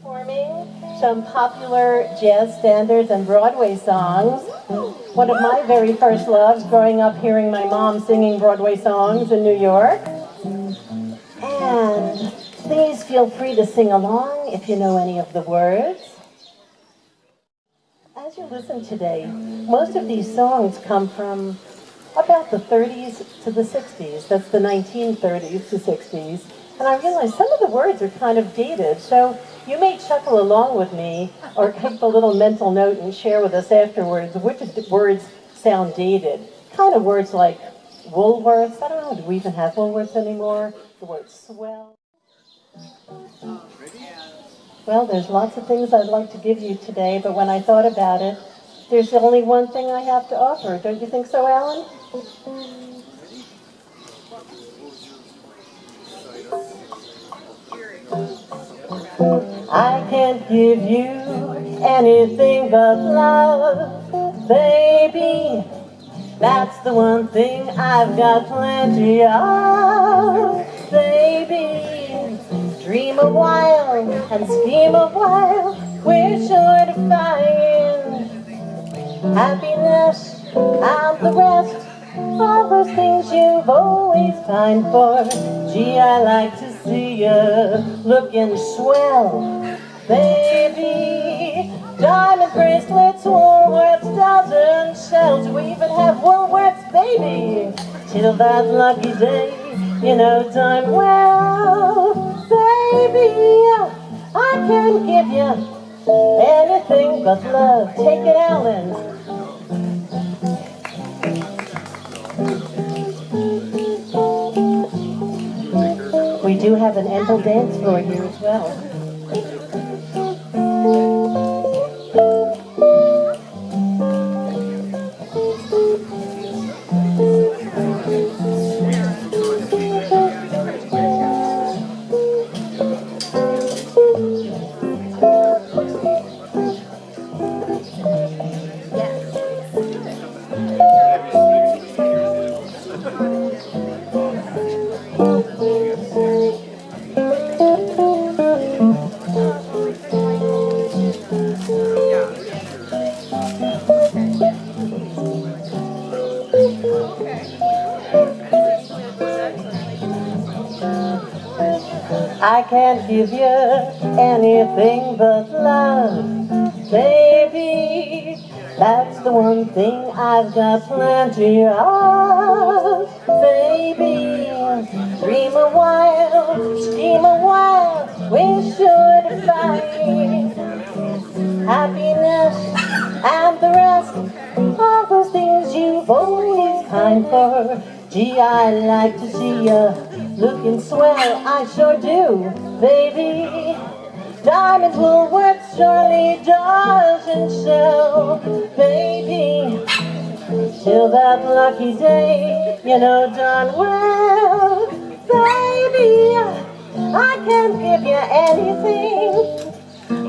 Performing some popular jazz standards and Broadway songs. One of my very first loves growing up hearing my mom singing Broadway songs in New York. And please feel free to sing along if you know any of the words. As you listen today, most of these songs come from about the 30s to the 60s. That's the 1930s to 60s. And I realized some of the words are kind of dated, so you may chuckle along with me or take a little mental note and share with us afterwards which words sound dated. Kind of words like Woolworths. I don't know, do we even have Woolworths anymore? The word swell. Well, there's lots of things I'd like to give you today, but when I thought about it, there's only one thing I have to offer. Don't you think so, Alan? I can't give you anything but love, baby. That's the one thing I've got plenty of, baby. Dream a while and scheme a while, we're sure to find happiness and the rest, all those things you've always pined for. Gee, I like to see you looking swell, baby. Diamond bracelets, Woolworths, dozen shells. We even have Woolworths, baby. Till that lucky day, you know darn well, baby, I can give you anything but love. Take it, Alan. We do have an ample dance floor here as well. I can't give you anything but love, baby. That's the one thing I've got plenty of, baby. Dream a while, scheme a while, we're sure to find happiness and the rest, all those things you've always pined for. Gee, I like to see you looking swell, I sure do, baby. Diamond Woolworths surely doesn't sell, baby. Till that lucky day, you know darn well, baby, I can't give you anything.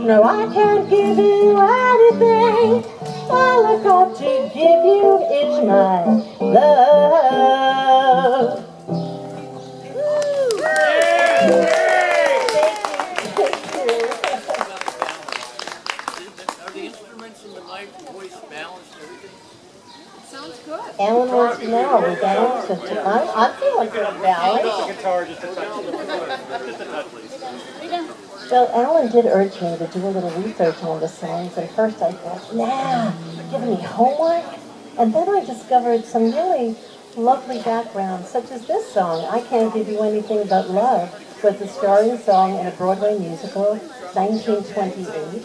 No, I can't give you anything. All I've got to give you is my love. Are the instruments in the mic, voice balanced, everything? Sounds good. Alan wants to know, are we balanced? I'm feeling pretty balanced. The guitar just a touch. Just a touch, please. Well, Alan did urge me to do a little research on the songs, and first I thought, nah, giving me homework? And then I discovered some really lovely backgrounds, such as this song, I Can't Give You Anything But Love, was a starring song in a Broadway musical, 1928,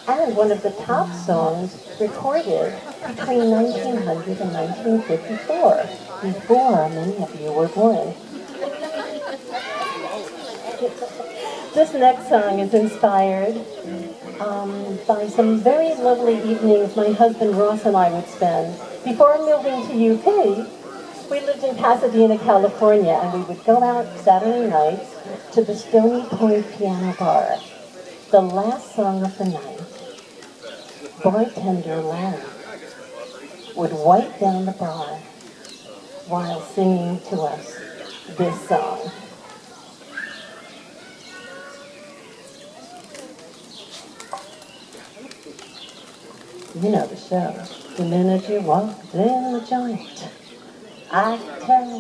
and one of the top songs recorded between 1900 and 1954, before many of you were born. This next song is inspired by some very lovely evenings my husband Ross and I would spend. Before moving to UP, we lived in Pasadena, California, and we would go out Saturday nights to the Stony Point Piano Bar. The last song of the night, bartender Larry would wipe down the bar while singing to us this song. You know the show. The minute you walked in the joint, I could tell.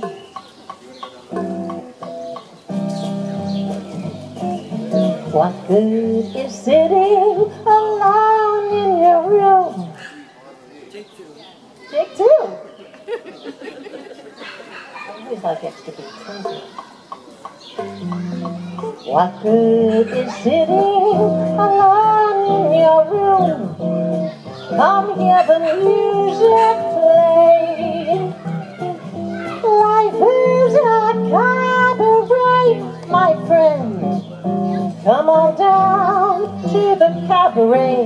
What good is sitting alone in your room? Take two. I always like extra beats, thank you. What good is sitting alone in your room? Come hear the music play. Life is a cabaret, my friend. Come on down to the cabaret.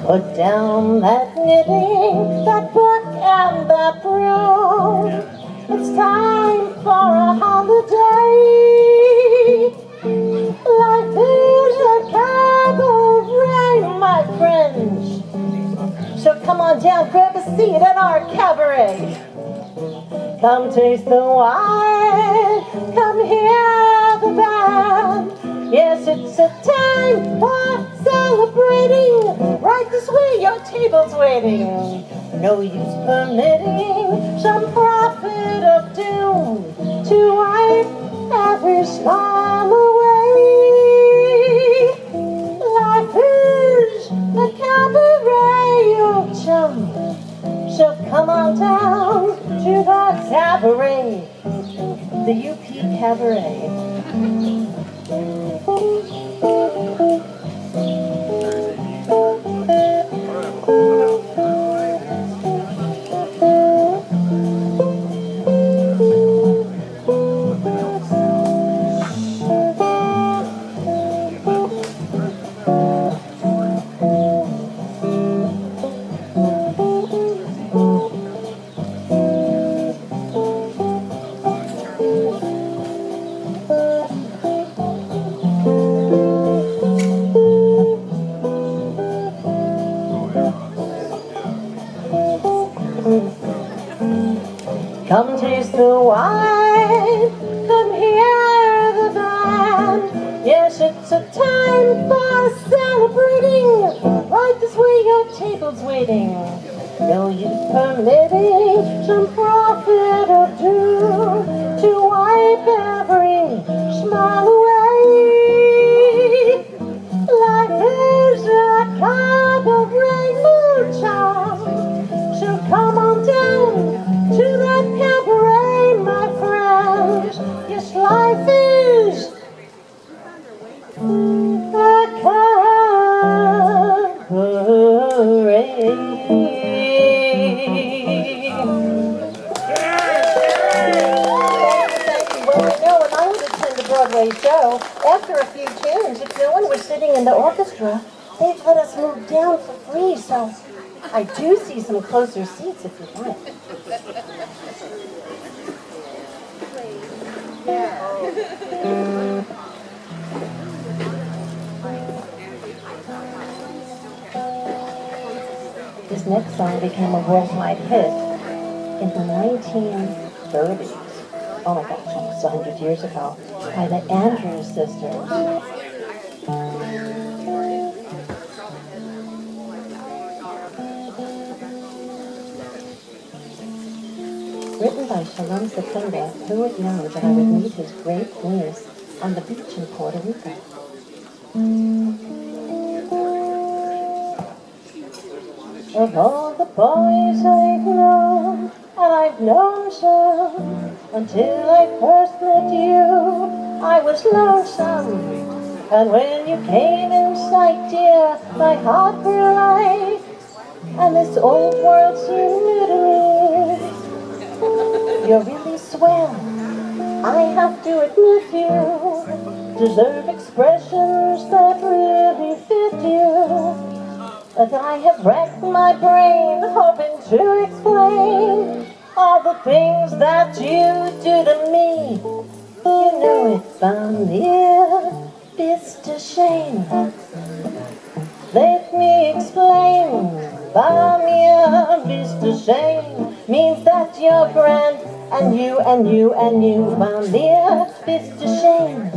Put down that knitting, that book and that broom. It's time for a holiday. Life is a cabaret, my friends. So come on down, grab a seat at our cabaret. Come taste the wine, come hear the band. Yes, it's a time for celebrating. Right this way, your table's waiting. No use permitting some prophet of doom to wipe every smile away. Life is a cabaret, you chum. So come on down to the cabaret, the UP Cabaret. Come taste the wine, come hear the band. Yes, it's a time for celebrating. Right this way, your table's waiting. No use permitting some prophet or two to wipe every smile away. Life is a cabaret mood charm. So come on down to that cabaret, my friends. Yes, life is a cabaret. Well, you know, when I would attend a Broadway show, after a few tunes, if no one was sitting in the orchestra, they'd let us move down for free, so I do see some closer seats if you'd like. This next song became a worldwide hit in the 1930s. Oh my gosh, almost 100 years ago, by the Andrews Sisters. Written by Shalom September, who would know that I would meet his great niece on the beach in Puerto Rico. Of all the boys I've known, and I've known some, until I first met you, I was lonesome. And when you came in sight, dear, my heart grew light, and this old world seemed new to me. You're really swell, I have to admit you deserve expressions that really fit you. But I have racked my brain hoping to explain all the things that you do to me. You know it, Van mir bist du schön. Let me explain. Van mir bist du schön means that you're grand, and you, and you, and you. Van mir bist du schön.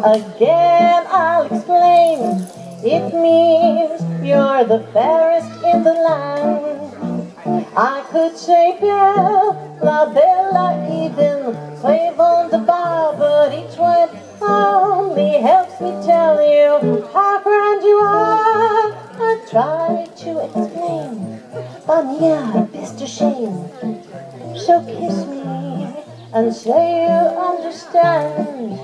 Again I'll explain. It means you're the fairest in the land. I could say Bella, Bella, even slave on the bar, but each one only helps me tell you how grand you are. I try to explain, but yeah, it's a shame. So kiss me and say you understand.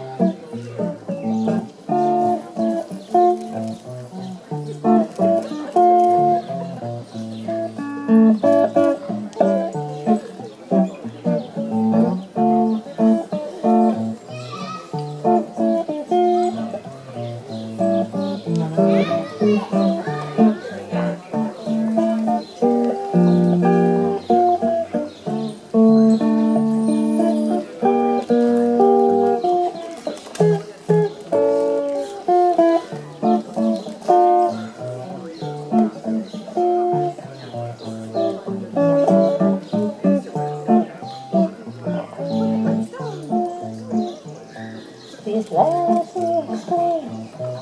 Please let me explain.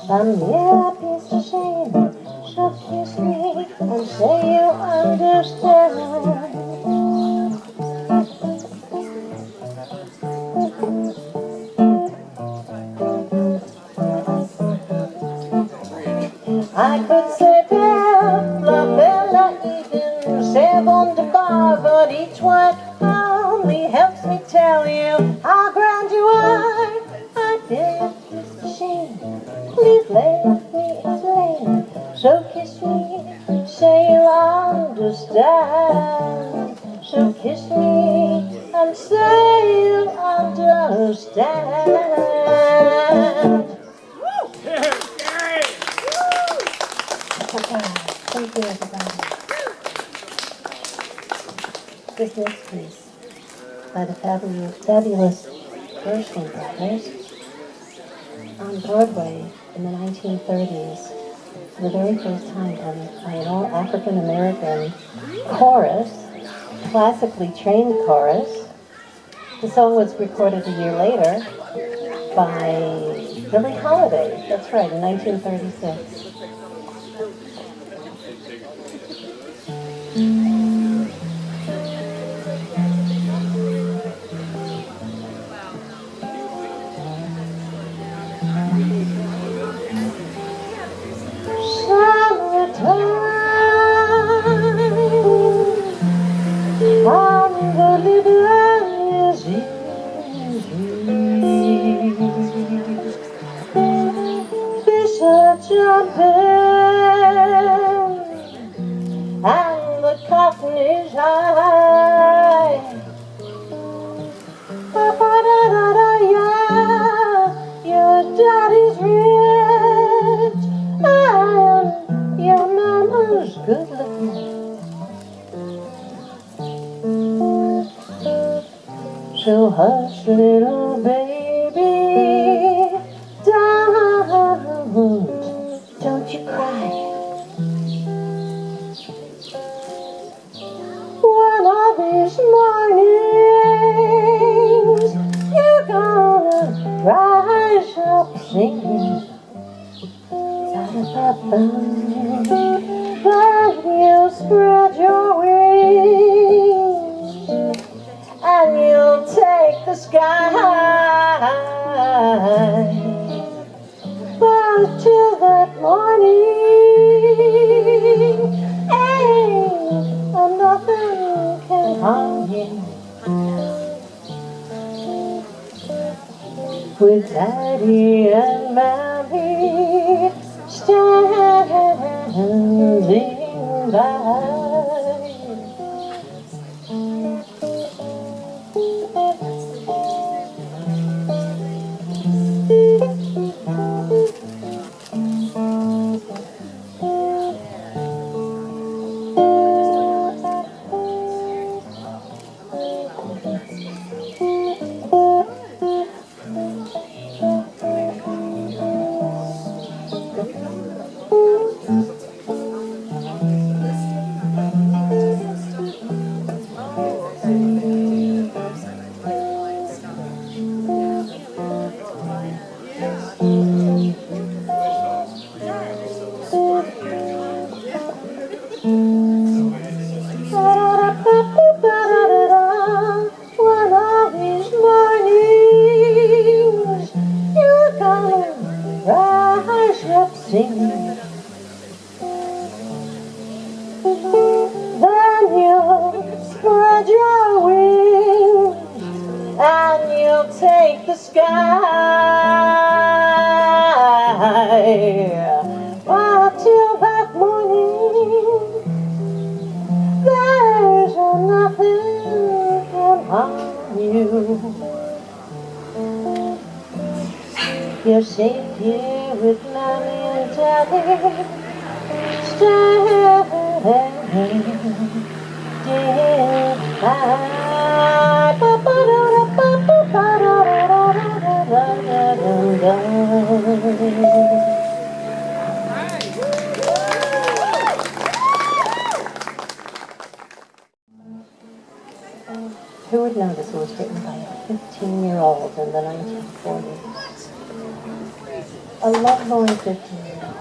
I'm here, piece of shame. So kiss me and say you understand. I could say Bella, Bella, even save on the bar, but each one only helps me tell you how grand you are. I feel it's a shame. Please let me explain. So kiss me, say you understand. So kiss me and say you understand. Thank you, everybody. This next piece by the fabulous Gershwin Brothers on Broadway in the 1930s for the very first time by an all-African American chorus, classically trained chorus. The song was recorded a year later by Billie Holiday. That's right, in 1936. And the cotton is high. Yeah, your daddy's rich and your mama's good looking. So hush, little baby, don't you cry. One of these mornings, you're gonna rise up singing. But you spread your wings and you'll take the sky. But till that morning, ain't nothing can harm you. With Daddy and Mommy standing by. rise up singing. Then you spread your wings and you take the sky. But till that morning, there's nothing can harm you. You're safe here with Mommy and Daddy, standing Who would know this was written by a 15-year-old in the 1940s? A lovelorn 15-year-old,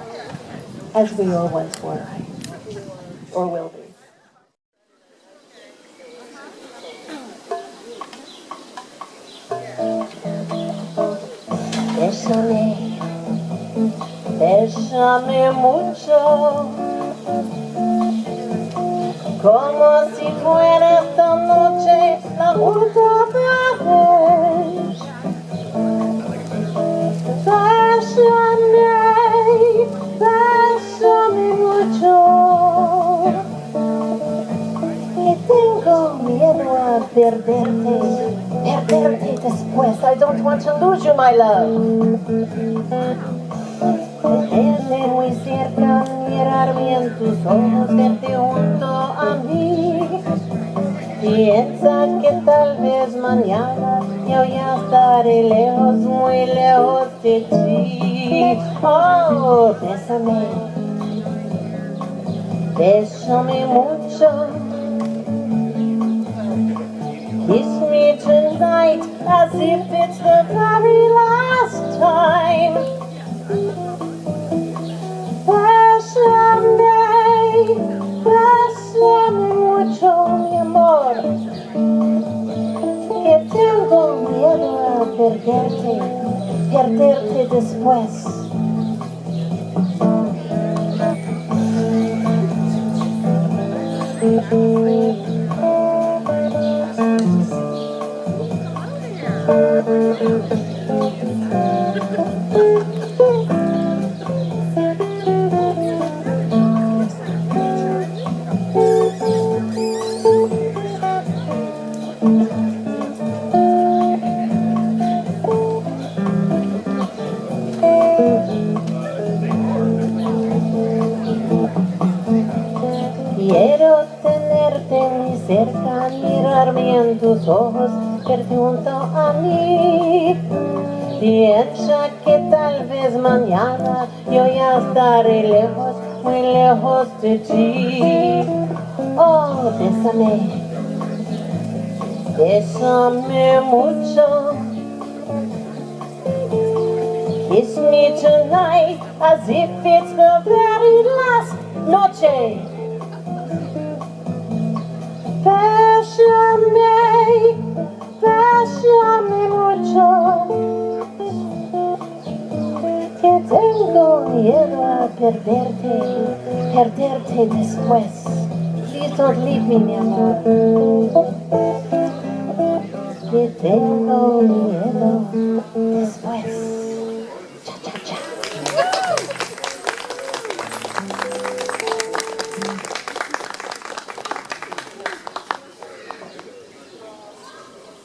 as we all once were, or will be. Bésame mucho, como si fuera esta noche la última vez. Bésame mucho, que tengo miedo a perderte después. I don't want to lose you, my love. Tenerte muy cerca, mirarme en tus ojos, verte junto a mí. Piensa que tal vez mañana yo ya estaré lejos, muy lejos de ti. Oh, bésame, bésame mucho. Kiss me tonight as if it's the very last time. Bésame mucho, mi amor, que tengo miedo a perderte después. Quiero tenerte muy cerca, mirarme en tus ojos, verte junto a mí. Piensa que tal vez mañana yo ya estaré lejos, muy lejos de ti. Oh, bésame, bésame mucho. Kiss me tonight as if it's the very last noche. Bésame mucho, que tengo miedo a perderte después. Please don't leave me, mi amor, que tengo miedo después. Cha, cha, cha.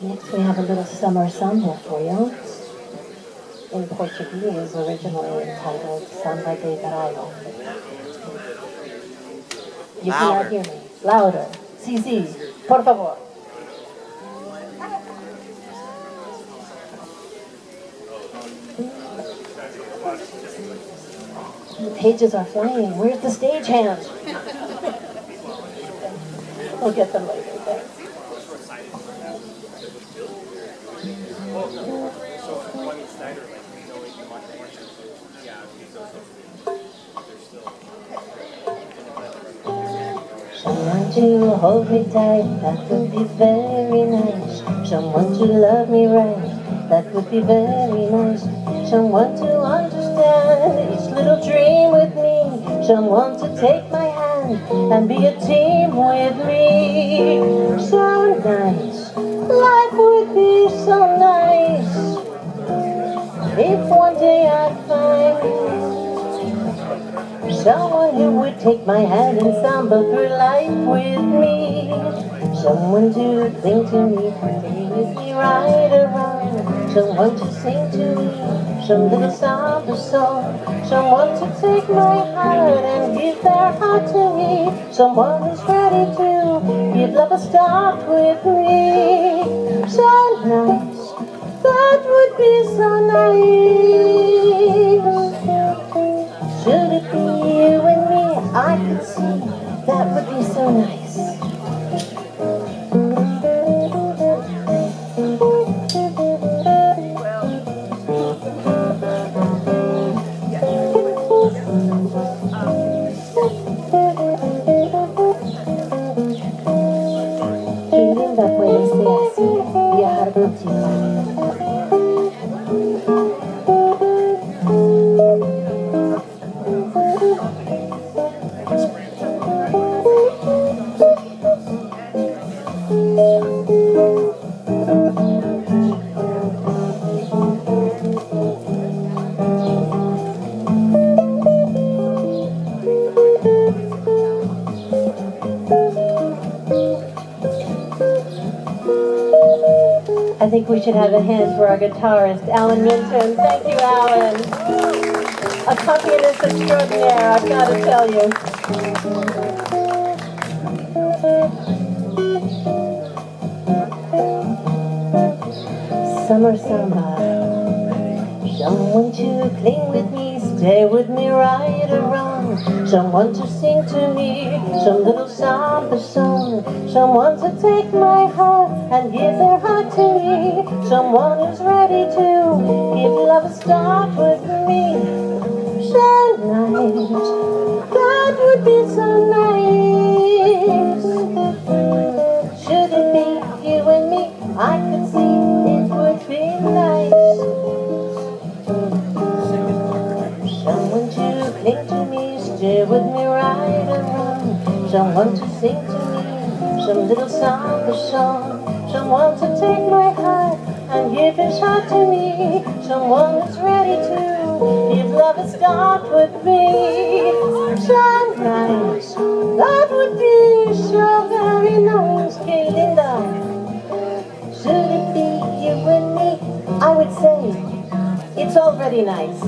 Next we have a little summer samba for you, in Portuguese, originally entitled Samba de Verano. You cannot hear me. Louder. Sí, sí, por favor. The pages are flying. Where's the stagehand? We'll get them later. Thanks. Someone to hold me tight, that would be very nice. Someone to love me right, that would be very nice. Someone to understand someone to take my hand and be a team with me. So nice, life would be so nice if one day I'd find someone who would take my hand and stumble through life with me. Someone to cling to me, be with me right around. Someone to sing to me some little samba song. Someone to take my heart and give their heart to me. Someone who's ready to give love a start with me. So nice, that would be so nice. Should it be you and me, I could see that would be so nice. Qué linda puede ser así, viajar contigo. I think we should have a hand for our guitarist, Alan Minton. Thank you, Alan. Accompanist extraordinaire, I've got to tell you. Summer samba. Someone to cling with me, stay with me right around. Someone to sing to me some little samba song. Someone to take my heart and give their heart to me. Someone who's ready to give love a start with me. So nice, that would be so nice. Should it be you and me, I could see it would be nice. Someone to cling to me, stay with me right around. Someone to sing to me some little samba song. Someone to take my heart and give his heart to me. Someone who's ready to give love a start with me. So nice, that would be so very nice, que linda. Should it be you and me, I would say it's already nice.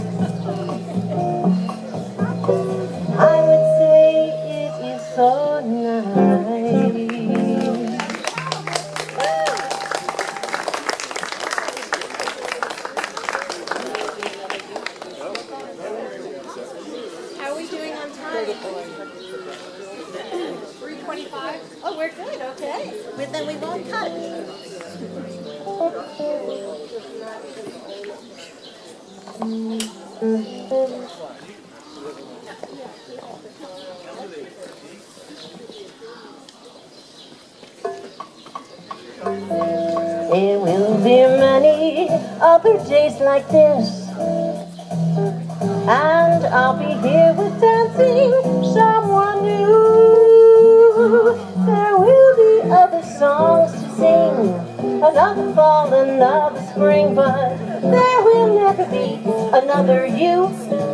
I would say it is so nice. How are we doing on time? 3:25? Oh, we're good, okay. But then we won't cut. There will be many other days like this, and I'll be here with dancing someone new. There will be other songs to sing, another fall, another spring, but there will never be another you,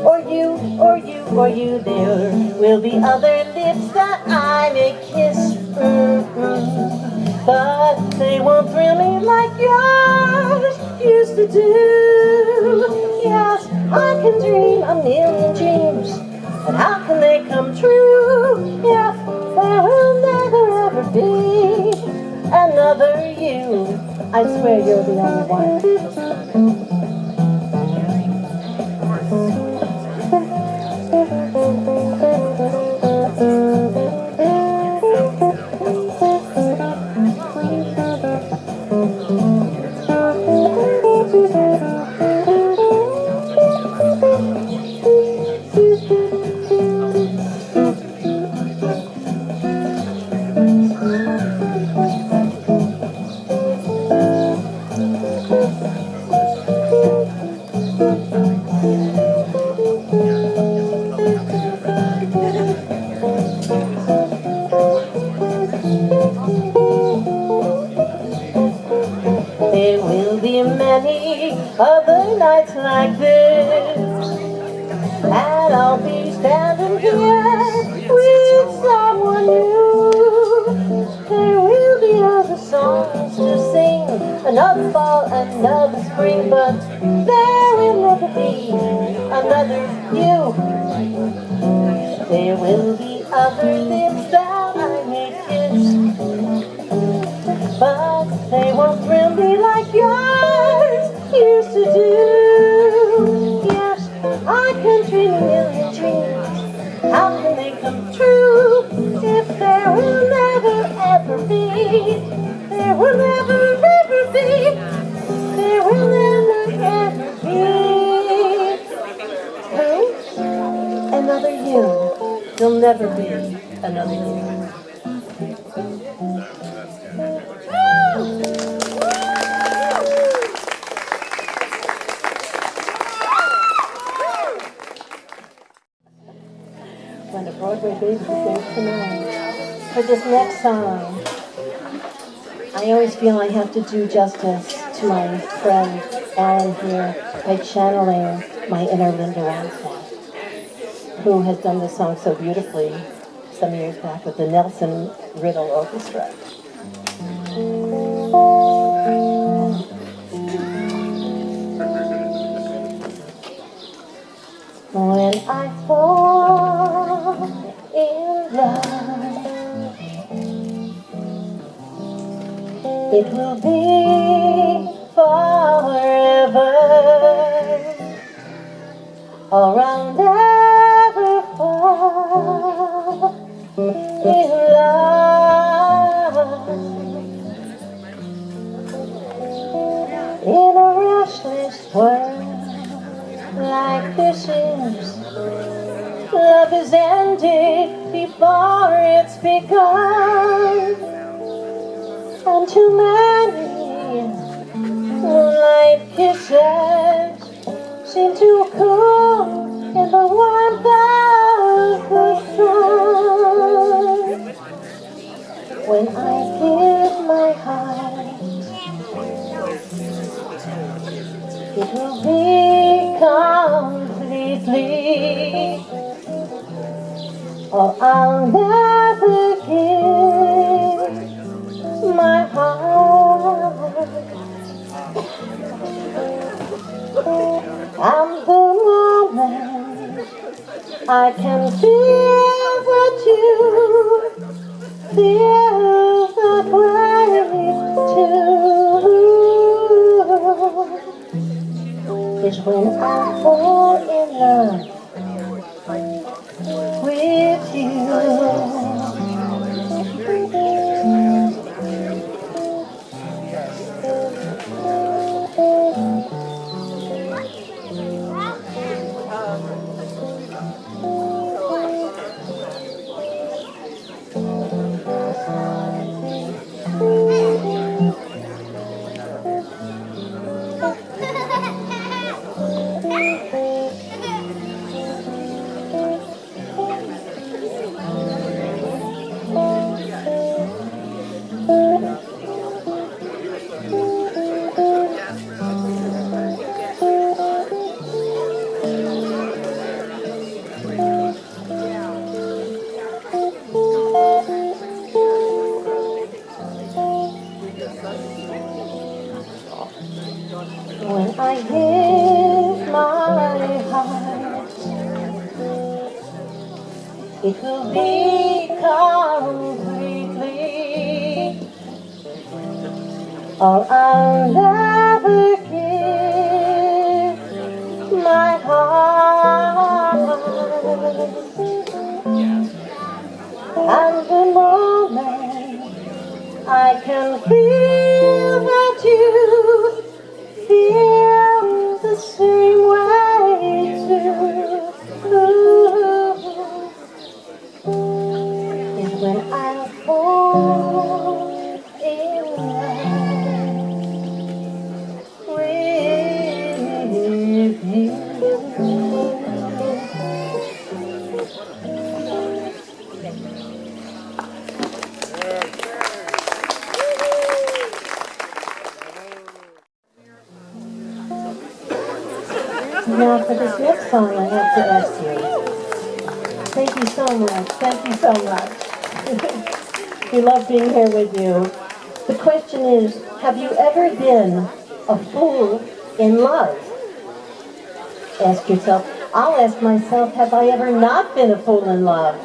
or you, or you, or you. There will be other lips that I may kiss, but they won't thrill me like yours used to do. Yes, I can dream a million dreams, but how can they come true if there will never ever be another you? I swear you're the only one. that I'll be standing here with someone new. There will be other songs to sing, another fall, another spring, but there will never be another you. There will be other lips that I may kiss, but they won't thrill me like yours used to do. Yes, I can dream a million dreams. How can they come true if there will never ever be? There will never ever be. There will never ever be. Who? Another you. There'll never be another you. When the Broadway baby sings tonight. For this next song, I always feel I have to do justice to my friend Alan here by channeling my inner Linda Ronstadt, who has done this song so beautifully some years back with the Nelson Riddle Orchestra. When I fall in love, it will be forever, or I'll never fall in love. In a restless world like this is, love is ended before it's begun, and too many moonlight kisses seem to cool in the warmth of the sun. When I give my heart, it will be completely, or I'll never give my heart. And the moment I can feel that you feel that way too, is when I fall in love with you. When I give my heart, it will be completely, or I'll never give my heart. And the moment I can feel that you feel the same way too, is when I fall in love with you. Now for this next song, I have to ask you, so much. Thank you so much. We love being here with you. The question is, have you ever been a fool in love? Ask yourself. I'll ask myself, have I ever not been a fool in love?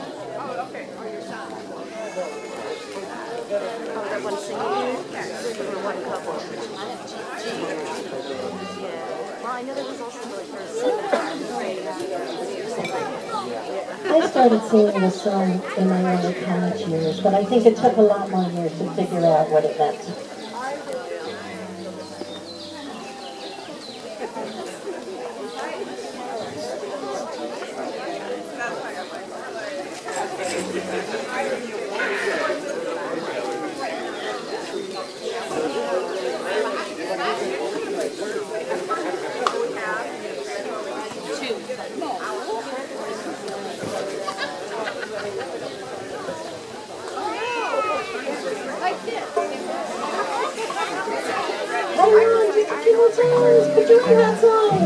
I started singing this song in my early college years, but I think it took a lot more years to figure out what it meant. Put your hand outside.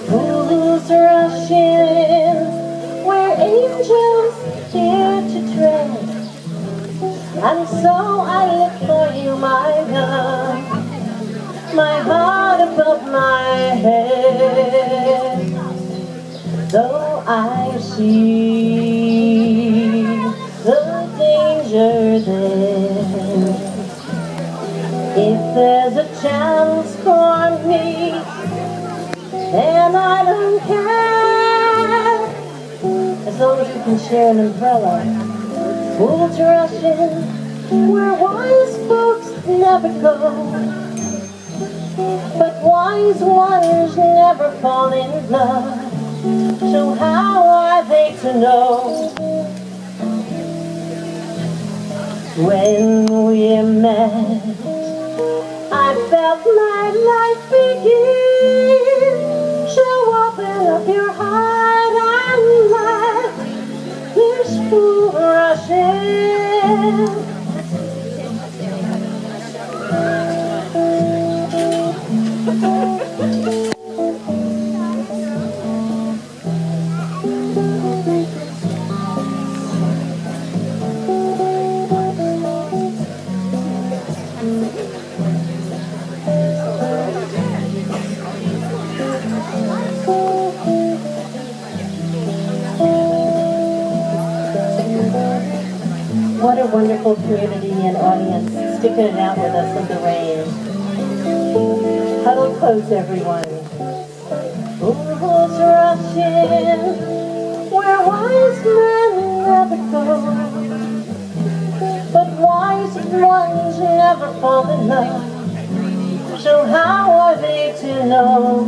Fools rush in where angels dare to tread, and so I look for you, my love. My heart above my head, though I see the danger there. If there's a chance for me, then I don't care, as long as you can share an umbrella. Fools rush in where wise folks never go, but wise ones never fall in love. So how are they to know? When we met, I felt my life begin. So open up your heart and let this fool rush in. What a wonderful community and audience sticking it out with us in the rain. Huddle close, everyone. Fools rush in where wise men never go, but wise ones never fall in love. So how are they to know?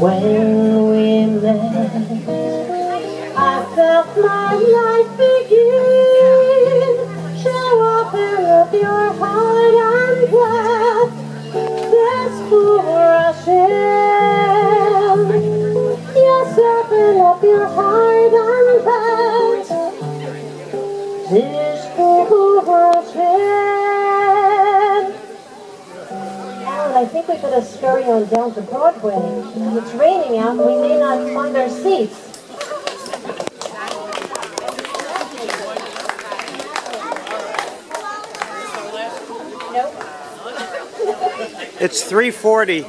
When we met, I felt my life begin. So open up your heart and let this fool rush in. Yes, open up your heart and let this fool rush in. Alan, I think we better scurry on down to Broadway. It's raining out and we may not find our seats. It's 3:40.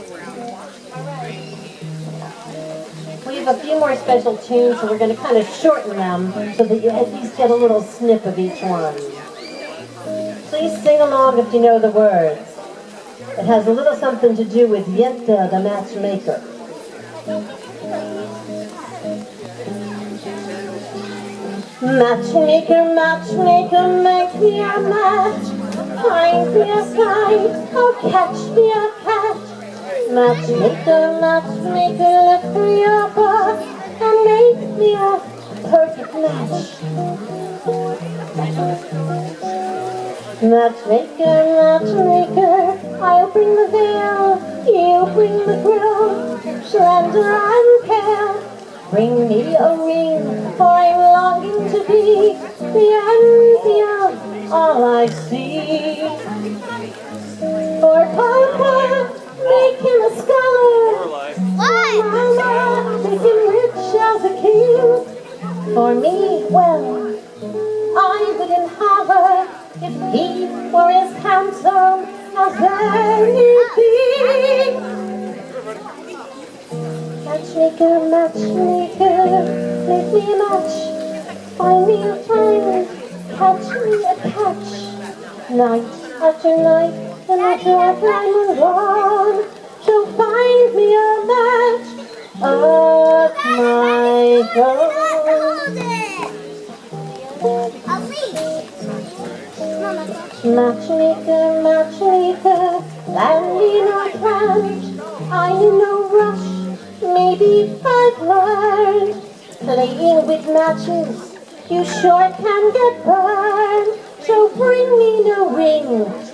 We have a few more special tunes, so we're going to kind of shorten them so that you at least get a little snip of each one. Please sing along if you know the words. It has a little something to do with Yenta, the matchmaker. Matchmaker, matchmaker, make me a match. Find me a kite, oh catch me a cat. Matchmaker, matchmaker, look for your butt and make me a perfect match. Matchmaker, matchmaker, I'll bring the veil, you bring the grill, slender and pale. Bring me a ring, for I'm longing to be the envy of all I see. For Papa, make him a scholar. Mama, make him rich as a king. For me, well, I wouldn't have her if he were as handsome as anything. Matchmaker, matchmaker, make me a match. Find me a friend, catch me a catch. Night after night, in the dark I'm alone. So find me a match of my own. Matchmaker, matchmaker, land me no plans. I'm in no rush, maybe I've learned. Playing with matches, you sure can get burned. So bring me no ring,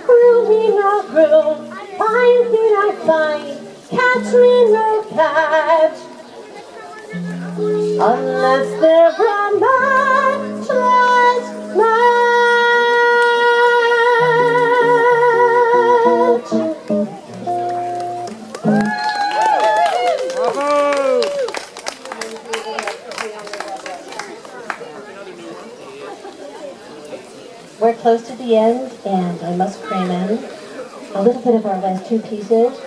groom me no groom. Find me no find, catch me no catch. Unless they're from matchless match. Bravo! We're close to the end, and I must cram in a little bit of our last two pieces.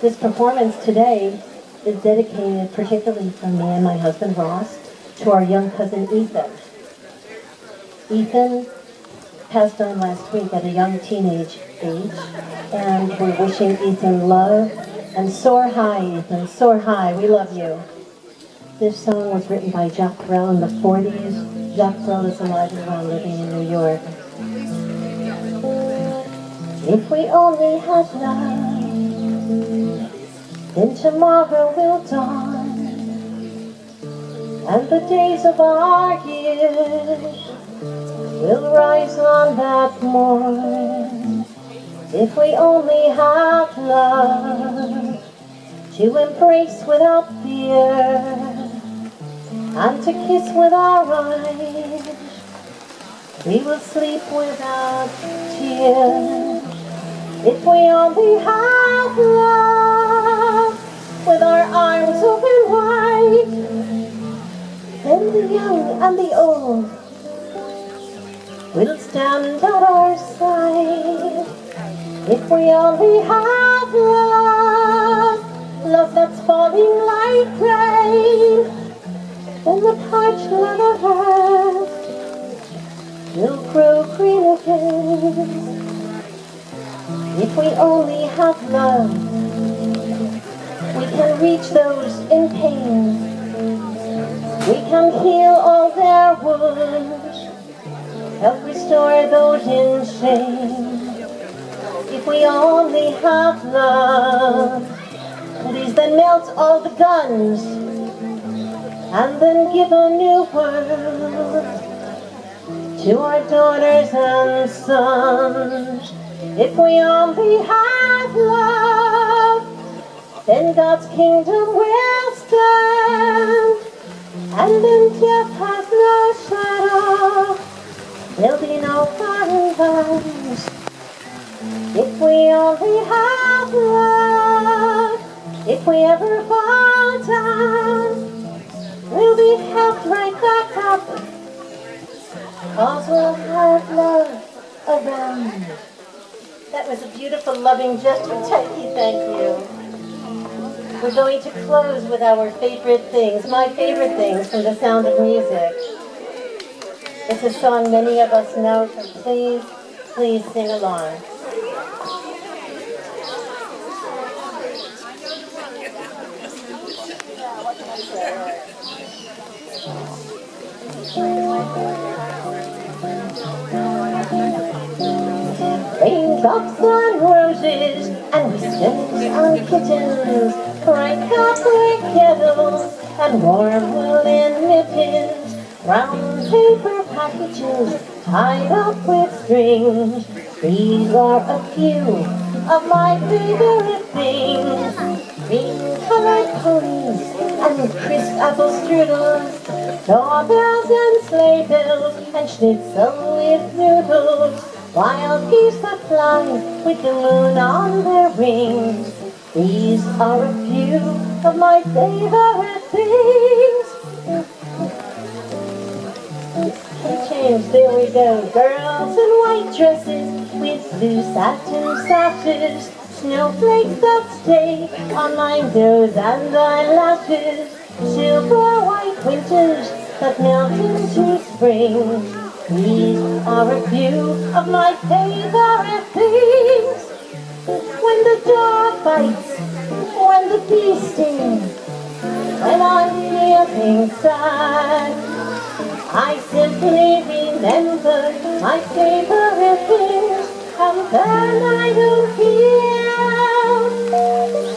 This performance today is dedicated particularly from me and my husband Ross to our young cousin Ethan. Ethan passed on last week at a young teenage age, and we're wishing Ethan love and soar high, Ethan, soar high. We love you. This song was written by Jacques Brel in the 40s. Jacques Brel is alive and well, living in New York. If we only had love, then tomorrow will dawn, and the days of our years will rise on that morn. If we only have love to embrace without fear, and to kiss with our eyes, we will sleep without tears. If we only have love, with our arms open wide, then the young and the old will stand at our side. If we only have love, love that's falling like rain, then the parched land of earth will grow green again. If we only have love, we can reach those in pain. We can heal all their wounds, help restore those in shame. If we only have love, please then melt all the guns, and then give a new world to our daughters and sons. If we only have love, then God's kingdom will stand, and then death has no shadow, there'll be no barren lands. If we only have love, if we ever fall down, we'll be helped right back up, 'cause we'll have love around. That was a beautiful, loving gesture. Thank you. We're going to close with our favorite things, my favorite things from The Sound of Music. It's a song many of us know, so please, please sing along. Raindrops on roses and whiskers on kittens, bright copper kettles and warm woolen mittens, brown paper packages tied up with strings. These are a few of my favorite things. Green-colored ponies and crisp apple strudels, doorbells and sleigh bells, and schnitzel with noodles. Wild geese that fly with the moon on their wings. These are a few of my favorite things. Keychains, there we go. Girls in white dresses with blue satin sashes. Snowflakes that stay on my nose and eyelashes. Silver white winters that melt into spring. These are a few of my favorite things. When the dog bites, when the bee stings, when I'm feeling sad, I simply remember my favorite things, and then I don't feel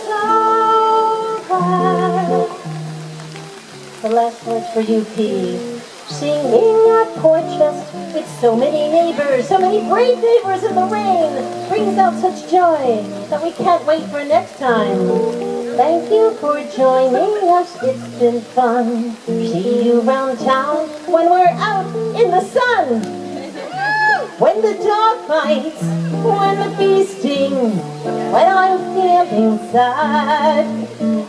so bad. The last word's for you, P. Singing at Porch with so many neighbors, so many great neighbors in the rain, brings out such joy that we can't wait for next time. Thank you for joining us, it's been fun. See you around town when we're out in the sun. When the dog bites, when the bee stings, when I'm feeling sad,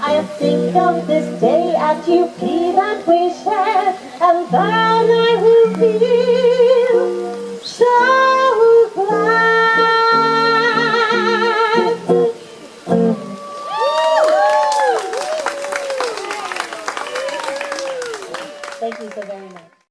I think of this day at UP that we shared, and then I will feel so glad. Thank you so very much.